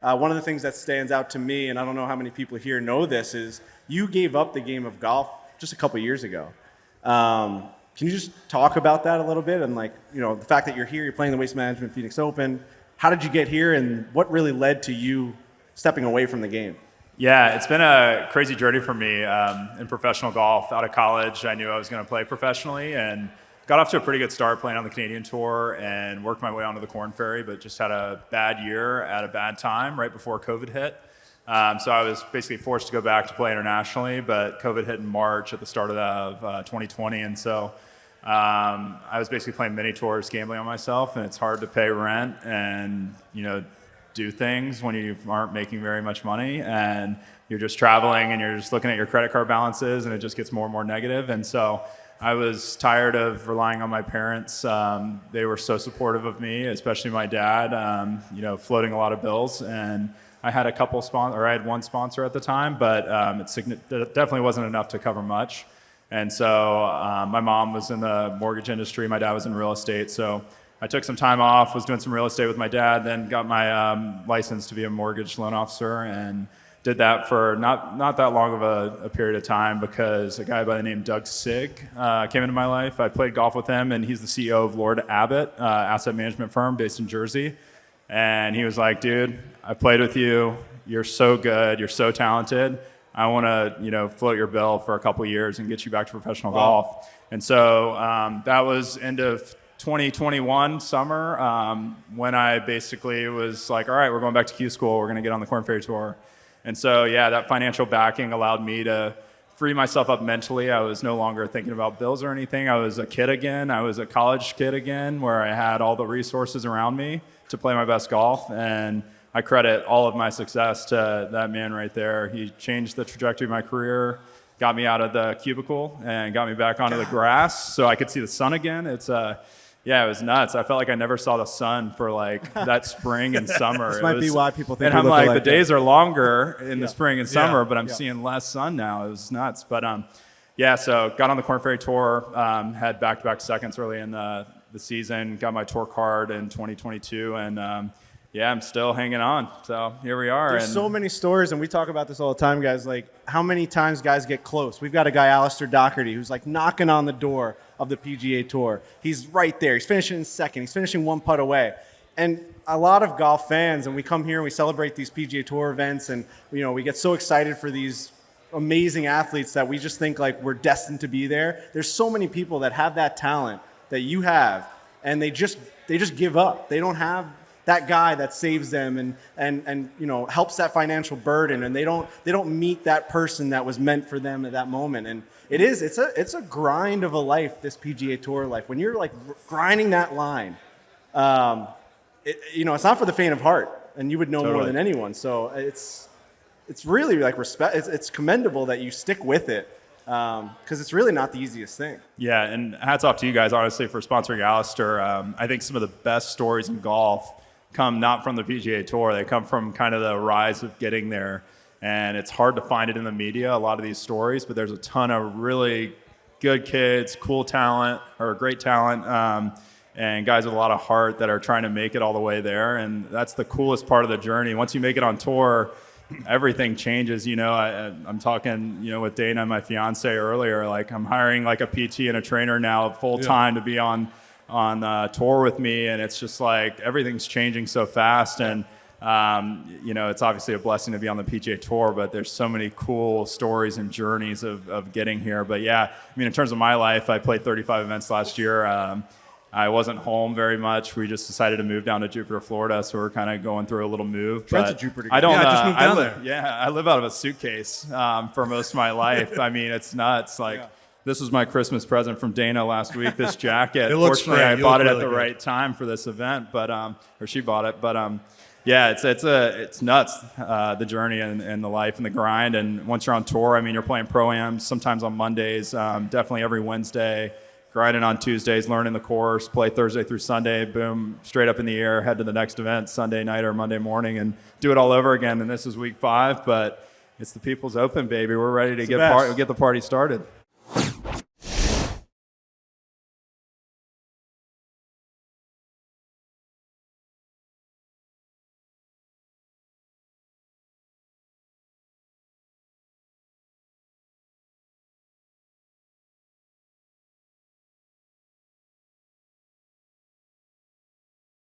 One of the things that stands out to me, and I don't know how many people here know this, is you gave up the game of golf just a couple years ago. Can you just talk about that a little bit? And the fact that you're here, you're playing the Waste Management Phoenix Open. How did you get here, and what really led to you stepping away from the game? Yeah, it's been a crazy journey for me in professional golf. Out of college, I knew I was going to play professionally and got off to a pretty good start playing on the Canadian Tour and worked my way onto the Corn Ferry, but just had a bad year at a bad time right before COVID hit. So I was basically forced to go back to play internationally, but COVID hit in March at the start of 2020. And so I was basically playing mini tours, gambling on myself, and it's hard to pay rent and, do things when you aren't making very much money and you're just traveling and you're just looking at your credit card balances and it just gets more and more negative. And so I was tired of relying on my parents. They were so supportive of me, especially my dad, floating a lot of bills. And I had I had one sponsor at the time, but it definitely wasn't enough to cover much. And so my mom was in the mortgage industry. My dad was in real estate. So I took some time off, was doing some real estate with my dad, then got my license to be a mortgage loan officer and did that for not that long of a period of time because a guy by the name Doug Sig came into my life. I played golf with him, and he's the CEO of Lord Abbott, asset management firm based in Jersey. And he was like, dude, I played with you. You're so good. You're so talented. I want to, float your bill for a couple of years and get you back to professional golf. And so that was end of 2021 summer when I basically was like, all right, we're going back to Q school. We're going to get on the Corn Ferry Tour. And so, that financial backing allowed me to free myself up mentally. I was no longer thinking about bills or anything. I was a kid again. I was a college kid again where I had all the resources around me to play my best golf. And I credit all of my success to that man right there. He changed the trajectory of my career, got me out of the cubicle and got me back onto the grass so I could see the sun again. It was nuts. I felt like I never saw the sun for that spring and summer. This might be why people think. And I'm like, the days are longer in the spring and summer, but I'm seeing less sun now. It was nuts. But so got on the Corn Ferry Tour, had back-to-back seconds early in the season, got my tour card in 2022, and I'm still hanging on. So here we are. There's so many stories, and we talk about this all the time, guys. Like how many times guys get close. We've got a guy, Alistair Doherty, who's knocking on the door of the PGA Tour. He's right there. He's finishing in second. He's finishing one putt away. And a lot of golf fans, and we come here and we celebrate these PGA Tour events, and we get so excited for these amazing athletes that we just think we're destined to be there. There's so many people that have that talent that you have, and they just give up. They don't have that guy that saves them and helps that financial burden, and they don't meet that person that was meant for them at that moment. And it's a grind of a life, this PGA Tour life. When you're grinding that line, it's not for the faint of heart, and you would know more than anyone. So it's really respect. It's commendable that you stick with it. Because it's really not the easiest thing. Yeah, and hats off to you guys, honestly, for sponsoring Alistair. I think some of the best stories in golf come not from the PGA Tour. They come from kind of the rise of getting there. And it's hard to find it in the media, a lot of these stories, but there's a ton of really good kids, cool talent, or great talent, and guys with a lot of heart that are trying to make it all the way there. And that's the coolest part of the journey. Once you make it on tour, everything changes. I'm talking, with Dana, my fiance, earlier. I'm hiring a PT and a trainer now full time to be on tour with me, and it's just everything's changing so fast. And it's obviously a blessing to be on the PGA Tour, but there's so many cool stories and journeys of getting here. But in terms of my life, I played 35 events last year. I wasn't home very much. We just decided to move down to Jupiter, Florida, so we're kind of going through a little move. Trent's a Jupiter. I don't. I just moved down there. Yeah, I live out of a suitcase for most of my life. It's nuts. This was my Christmas present from Dana last week. This jacket. Fortunately, I bought it at the right time for this event, but or she bought it. But it's nuts, the journey and the life and the grind. And once you're on tour, you're playing pro-ams sometimes on Mondays, definitely every Wednesday. Grinding on Tuesdays, learning the course, play Thursday through Sunday, boom, straight up in the air, head to the next event Sunday night or Monday morning, and do it all over again. And this is week 5, but it's the People's Open, baby. We're ready to get the party started.